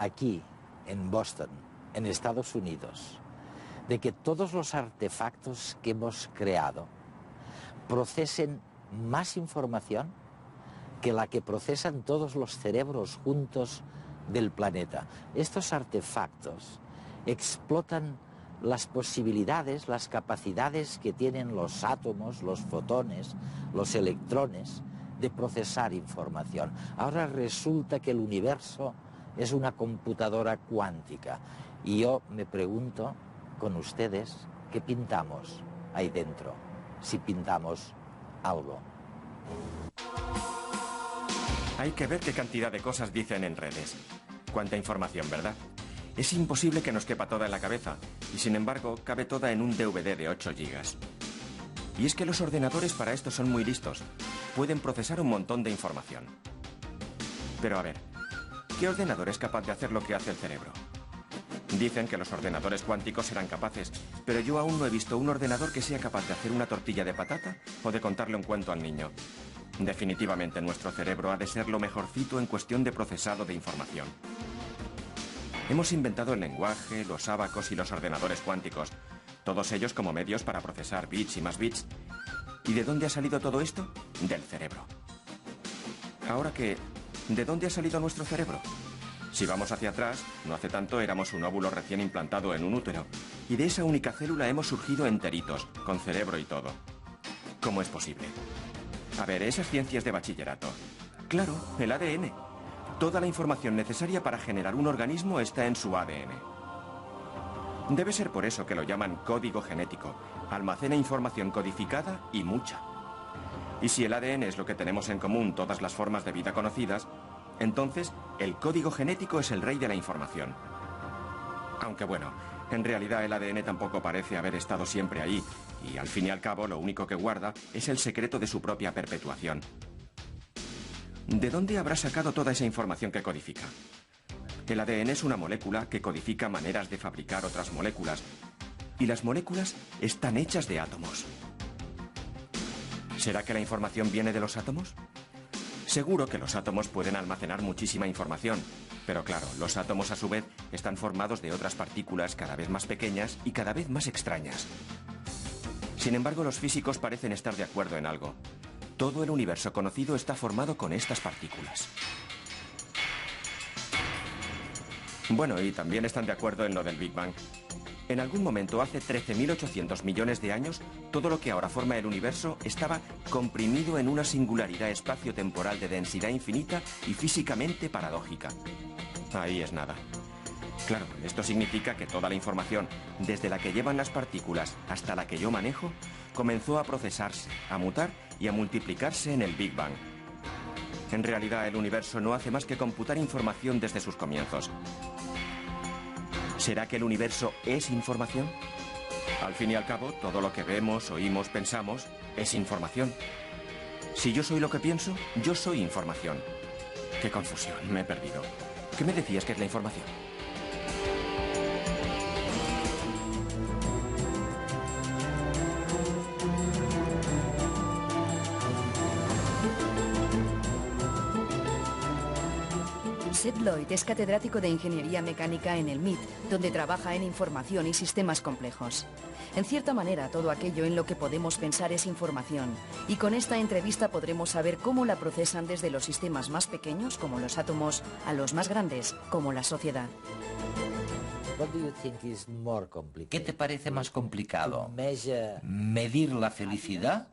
aquí, en Boston, en Estados Unidos, de que todos los artefactos que hemos creado procesen más información que la que procesan todos los cerebros juntos del planeta. Estos artefactos explotan las posibilidades, las capacidades que tienen los átomos, los fotones, los electrones de procesar información. Ahora resulta que el universo es una computadora cuántica y yo me pregunto con ustedes qué pintamos ahí dentro, si pintamos algo. Hay que ver qué cantidad de cosas dicen en redes. Cuánta información, ¿verdad? Es imposible que nos quepa toda en la cabeza, y sin embargo, cabe toda en un DVD de 8 gigas. Y es que los ordenadores para esto son muy listos. Pueden procesar un montón de información. Pero a ver, ¿qué ordenador es capaz de hacer lo que hace el cerebro? Dicen que los ordenadores cuánticos serán capaces, pero yo aún no he visto un ordenador que sea capaz de hacer una tortilla de patata o de contarle un cuento al niño. Definitivamente nuestro cerebro ha de ser lo mejorcito en cuestión de procesado de información. Hemos inventado el lenguaje, los ábacos y los ordenadores cuánticos, todos ellos como medios para procesar bits y más bits. ¿Y de dónde ha salido todo esto? Del cerebro. Ahora que, ¿de dónde ha salido nuestro cerebro? Si vamos hacia atrás, no hace tanto éramos un óvulo recién implantado en un útero, y de esa única célula hemos surgido enteritos, con cerebro y todo. ¿Cómo es posible? A ver, esas ciencias de bachillerato. Claro, el ADN. Toda la información necesaria para generar un organismo está en su ADN. Debe ser por eso que lo llaman código genético. Almacena información codificada y mucha. Y si el ADN es lo que tenemos en común todas las formas de vida conocidas, entonces el código genético es el rey de la información. Aunque bueno, en realidad el ADN tampoco parece haber estado siempre ahí, y al fin y al cabo lo único que guarda es el secreto de su propia perpetuación. ¿De dónde habrá sacado toda esa información que codifica? El ADN es una molécula que codifica maneras de fabricar otras moléculas, y las moléculas están hechas de átomos. ¿Será que la información viene de los átomos? Seguro que los átomos pueden almacenar muchísima información, pero claro, los átomos a su vez están formados de otras partículas cada vez más pequeñas y cada vez más extrañas. Sin embargo, los físicos parecen estar de acuerdo en algo. Todo el universo conocido está formado con estas partículas. Bueno, y también están de acuerdo en lo del Big Bang. En algún momento, hace 13.800 millones de años, todo lo que ahora forma el universo estaba comprimido en una singularidad espacio-temporal de densidad infinita y físicamente paradójica. Ahí es nada. Claro, esto significa que toda la información, desde la que llevan las partículas hasta la que yo manejo, comenzó a procesarse, a mutar y a multiplicarse en el Big Bang. En realidad, el universo no hace más que computar información desde sus comienzos. ¿Será que el universo es información? Al fin y al cabo, todo lo que vemos, oímos, pensamos, es información. Si yo soy lo que pienso, yo soy información. Qué confusión, me he perdido. ¿Qué me decías que es la información? Seth Lloyd es catedrático de Ingeniería Mecánica en el MIT, donde trabaja en información y sistemas complejos. En cierta manera, todo aquello en lo que podemos pensar es información, y con esta entrevista podremos saber cómo la procesan desde los sistemas más pequeños, como los átomos, a los más grandes, como la sociedad. ¿Qué te parece más complicado? ¿Medir la felicidad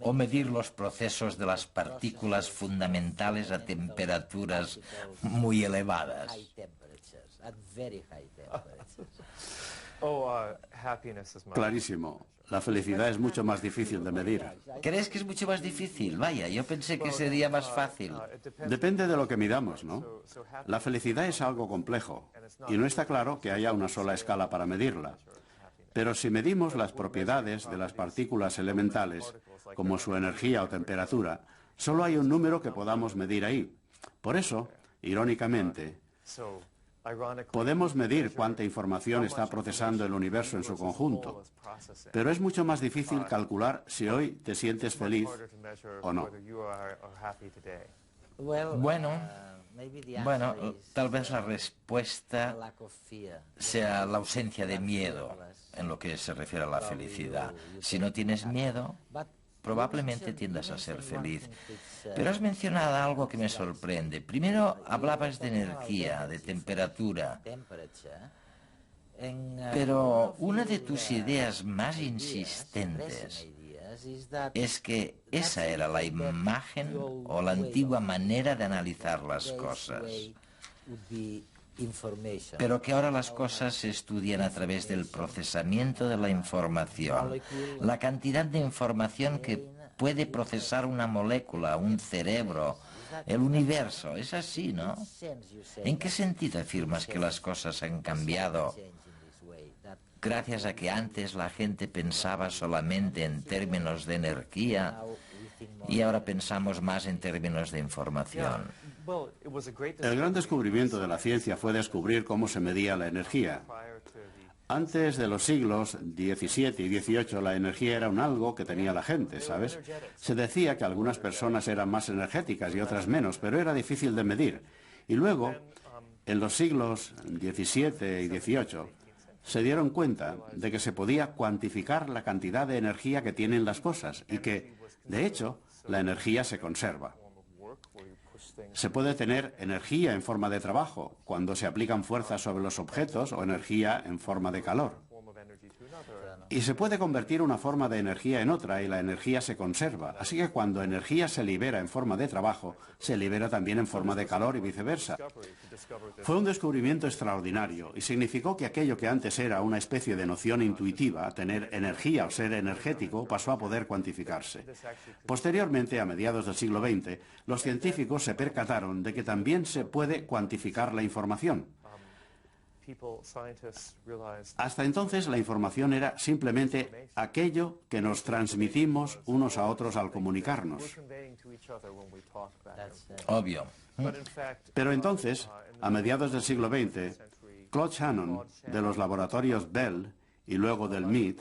o medir los procesos de las partículas fundamentales a temperaturas muy elevadas? Clarísimo. La felicidad es mucho más difícil de medir. ¿Crees que es mucho más difícil? Vaya, yo pensé que sería más fácil. Depende de lo que midamos, ¿no? La felicidad es algo complejo y no está claro que haya una sola escala para medirla. Pero si medimos las propiedades de las partículas elementales, como su energía o temperatura, solo hay un número que podamos medir ahí. Por eso, irónicamente, podemos medir cuánta información está procesando el universo en su conjunto, pero es mucho más difícil calcular si hoy te sientes feliz o no. Bueno, Bueno, tal vez la respuesta sea la ausencia de miedo en lo que se refiere a la felicidad. Si no tienes miedo, probablemente tiendas a ser feliz. Pero has mencionado algo que me sorprende. Primero hablabas de energía, de temperatura. Pero una de tus ideas más insistentes es que esa era la imagen o la antigua manera de analizar las cosas. Pero que ahora las cosas se estudian a través del procesamiento de la información. La cantidad de información que puede procesar una molécula, un cerebro, el universo. Es así, ¿no? ¿En qué sentido afirmas que las cosas han cambiado gracias a que antes la gente pensaba solamente en términos de energía y ahora pensamos más en términos de información? El gran descubrimiento de la ciencia fue descubrir cómo se medía la energía. Antes de los siglos XVII y XVIII la energía era un algo que tenía la gente, ¿sabes? Se decía que algunas personas eran más energéticas y otras menos, pero era difícil de medir. Y luego, en los siglos XVII y XVIII, se dieron cuenta de que se podía cuantificar la cantidad de energía que tienen las cosas y que, de hecho, la energía se conserva. Se puede tener energía en forma de trabajo, cuando se aplican fuerzas sobre los objetos, o energía en forma de calor. Y se puede convertir una forma de energía en otra y la energía se conserva. Así que cuando energía se libera en forma de trabajo, se libera también en forma de calor y viceversa. Fue un descubrimiento extraordinario y significó que aquello que antes era una especie de noción intuitiva, tener energía o ser energético, pasó a poder cuantificarse. Posteriormente, a mediados del siglo XX, los científicos se percataron de que también se puede cuantificar la información. Hasta entonces la información era simplemente aquello que nos transmitimos unos a otros al comunicarnos. Obvio. Pero entonces, a mediados del siglo XX, Claude Shannon, de los laboratorios Bell y luego del MIT,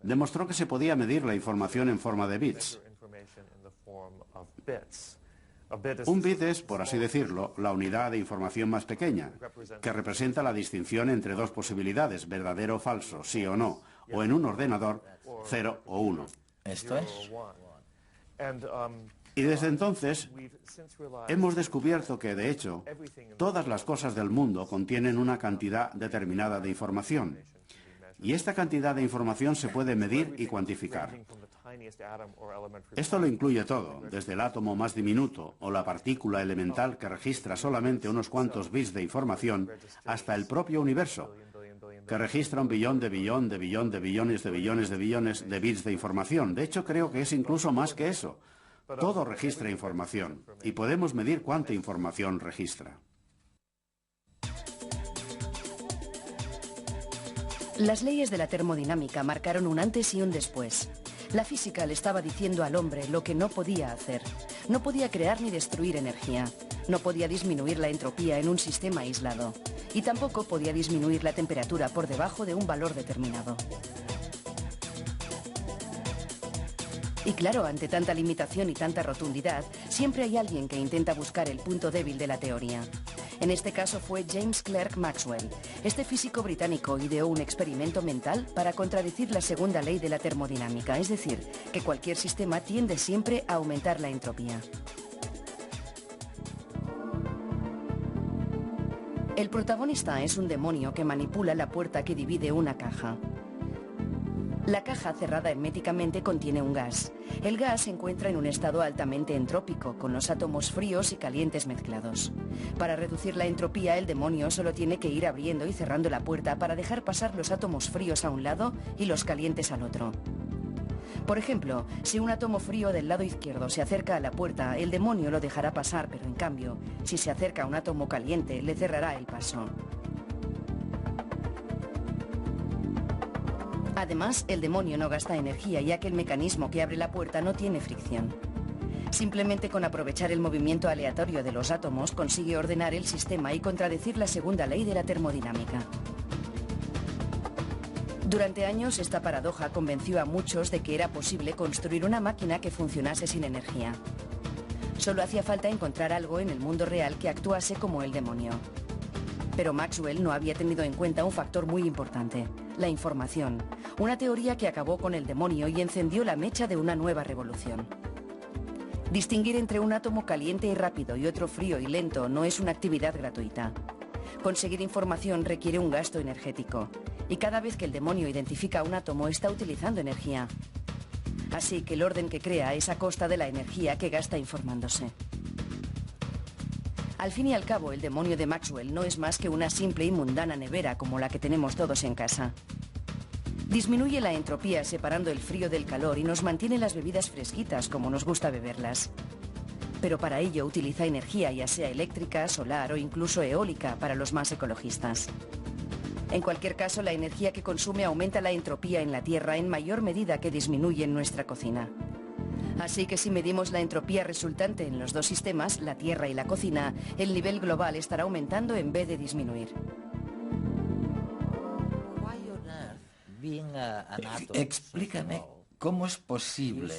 demostró que se podía medir la información en forma de bits. Un bit es, por así decirlo, la unidad de información más pequeña, que representa la distinción entre dos posibilidades, verdadero o falso, sí o no, o en un ordenador, 0 o 1. ¿Esto es? Y desde entonces hemos descubierto que, de hecho, todas las cosas del mundo contienen una cantidad determinada de información. Y esta cantidad de información se puede medir y cuantificar. Esto lo incluye todo, desde el átomo más diminuto o la partícula elemental que registra solamente unos cuantos bits de información, hasta el propio universo, que registra un billón de billón de billón de billones de billones de billones de bits de información. De hecho, creo que es incluso más que eso. Todo registra información y podemos medir cuánta información registra. Las leyes de la termodinámica marcaron un antes y un después. La física le estaba diciendo al hombre lo que no podía hacer. No podía crear ni destruir energía. No podía disminuir la entropía en un sistema aislado. Y tampoco podía disminuir la temperatura por debajo de un valor determinado. Y claro, ante tanta limitación y tanta rotundidad, siempre hay alguien que intenta buscar el punto débil de la teoría. En este caso fue James Clerk Maxwell. Este físico británico ideó un experimento mental para contradecir la segunda ley de la termodinámica, es decir, que cualquier sistema tiende siempre a aumentar la entropía. El protagonista es un demonio que manipula la puerta que divide una caja. La caja cerrada herméticamente contiene un gas. El gas se encuentra en un estado altamente entrópico, con los átomos fríos y calientes mezclados. Para reducir la entropía, el demonio solo tiene que ir abriendo y cerrando la puerta para dejar pasar los átomos fríos a un lado y los calientes al otro. Por ejemplo, si un átomo frío del lado izquierdo se acerca a la puerta, el demonio lo dejará pasar, pero en cambio, si se acerca a un átomo caliente, le cerrará el paso. Además, el demonio no gasta energía, ya que el mecanismo que abre la puerta no tiene fricción. Simplemente con aprovechar el movimiento aleatorio de los átomos consigue ordenar el sistema y contradecir la segunda ley de la termodinámica. Durante años, esta paradoja convenció a muchos de que era posible construir una máquina que funcionase sin energía. Solo hacía falta encontrar algo en el mundo real que actuase como el demonio. Pero Maxwell no había tenido en cuenta un factor muy importante: la información. Una teoría que acabó con el demonio y encendió la mecha de una nueva revolución. Distinguir entre un átomo caliente y rápido y otro frío y lento no es una actividad gratuita. Conseguir información requiere un gasto energético. Y cada vez que el demonio identifica un átomo está utilizando energía. Así que el orden que crea es a costa de la energía que gasta informándose. Al fin y al cabo, el demonio de Maxwell no es más que una simple y mundana nevera como la que tenemos todos en casa. Disminuye la entropía separando el frío del calor y nos mantiene las bebidas fresquitas como nos gusta beberlas. Pero para ello utiliza energía, ya sea eléctrica, solar o incluso eólica para los más ecologistas. En cualquier caso, la energía que consume aumenta la entropía en la Tierra en mayor medida que disminuye en nuestra cocina. Así que si medimos la entropía resultante en los dos sistemas, la Tierra y la cocina, el nivel global estará aumentando en vez de disminuir. Explícame cómo es posible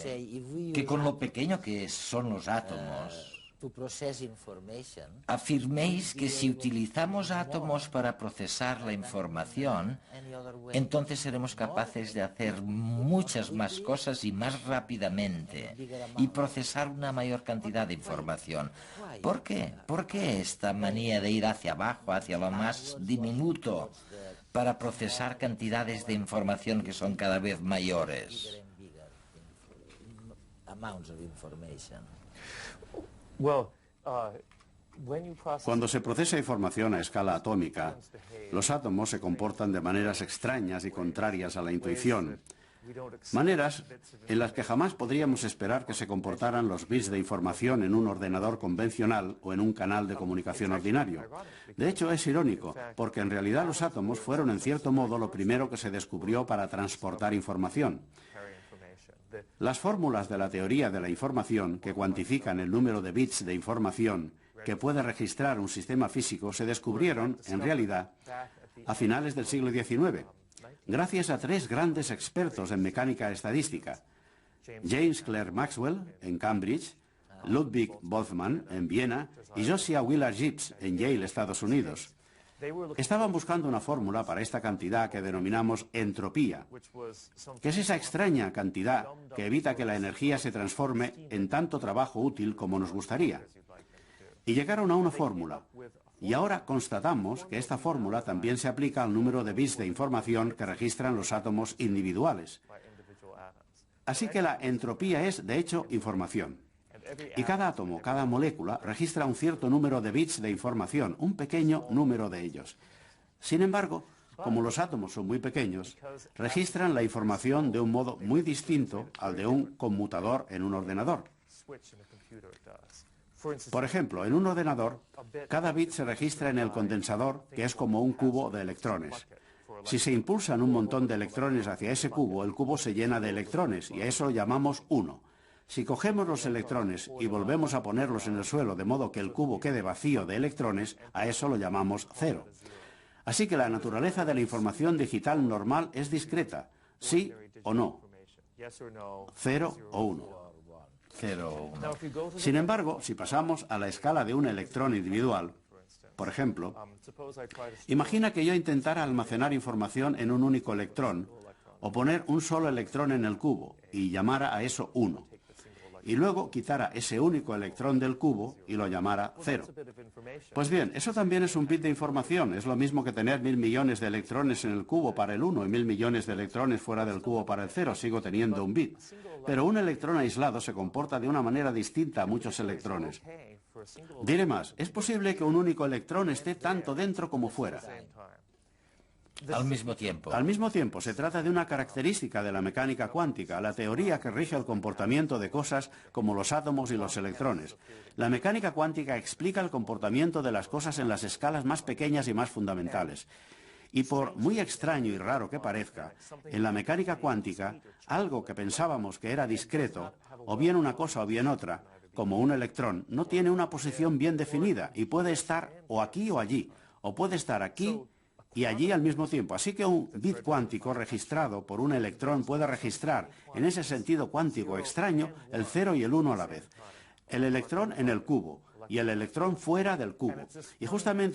que con lo pequeño que son los átomos, afirméis que si utilizamos átomos para procesar la información, entonces seremos capaces de hacer muchas más cosas y más rápidamente y procesar una mayor cantidad de información. ¿Por qué? ¿Por qué esta manía de ir hacia abajo, hacia lo más diminuto, para procesar cantidades de información que son cada vez mayores? Cuando se procesa información a escala atómica, los átomos se comportan de maneras extrañas y contrarias a la intuición. Maneras en las que jamás podríamos esperar que se comportaran los bits de información en un ordenador convencional o en un canal de comunicación ordinario. De hecho, es irónico, porque en realidad los átomos fueron en cierto modo lo primero que se descubrió para transportar información. Las fórmulas de la teoría de la información, que cuantifican el número de bits de información que puede registrar un sistema físico, se descubrieron, en realidad, a finales del siglo XIX, gracias a tres grandes expertos en mecánica estadística: James Clerk Maxwell, en Cambridge; Ludwig Boltzmann, en Viena; y Josiah Willard Gibbs, en Yale, Estados Unidos. Estaban buscando una fórmula para esta cantidad que denominamos entropía, que es esa extraña cantidad que evita que la energía se transforme en tanto trabajo útil como nos gustaría. Y llegaron a una fórmula. Y ahora constatamos que esta fórmula también se aplica al número de bits de información que registran los átomos individuales. Así que la entropía es, de hecho, información. Y cada átomo, cada molécula, registra un cierto número de bits de información, un pequeño número de ellos. Sin embargo, como los átomos son muy pequeños, registran la información de un modo muy distinto al de un conmutador en un ordenador. Por ejemplo, en un ordenador, cada bit se registra en el condensador, que es como un cubo de electrones. Si se impulsan un montón de electrones hacia ese cubo, el cubo se llena de electrones, y a eso lo llamamos 1. Si cogemos los electrones y volvemos a ponerlos en el suelo de modo que el cubo quede vacío de electrones, a eso lo llamamos 0. Así que la naturaleza de la información digital normal es discreta, sí o no, 0 o 1. 0 o 1. Sin embargo, si pasamos a la escala de un electrón individual, por ejemplo, imagina que yo intentara almacenar información en un único electrón o poner un solo electrón en el cubo y llamara a eso 1. Y luego quitara ese único electrón del cubo y lo llamara 0. Pues bien, eso también es un bit de información. Es lo mismo que tener 1000 millones de electrones en el cubo para el 1 y 1000 millones de electrones fuera del cubo para el 0. Sigo teniendo un bit. Pero un electrón aislado se comporta de una manera distinta a muchos electrones. Diré más, es posible que un único electrón esté tanto dentro como fuera. Al mismo tiempo. Al mismo tiempo, se trata de una característica de la mecánica cuántica, la teoría que rige el comportamiento de cosas como los átomos y los electrones. La mecánica cuántica explica el comportamiento de las cosas en las escalas más pequeñas y más fundamentales. Y por muy extraño y raro que parezca, en la mecánica cuántica, algo que pensábamos que era discreto, o bien una cosa o bien otra, como un electrón, no tiene una posición bien definida y puede estar o aquí o allí, o puede estar aquí y allí al mismo tiempo. Así que un bit cuántico registrado por un electrón puede registrar, en ese sentido cuántico extraño, el 0 y el 1 a la vez. el electrón en el cubo y el electrón fuera del cubo. Y justamente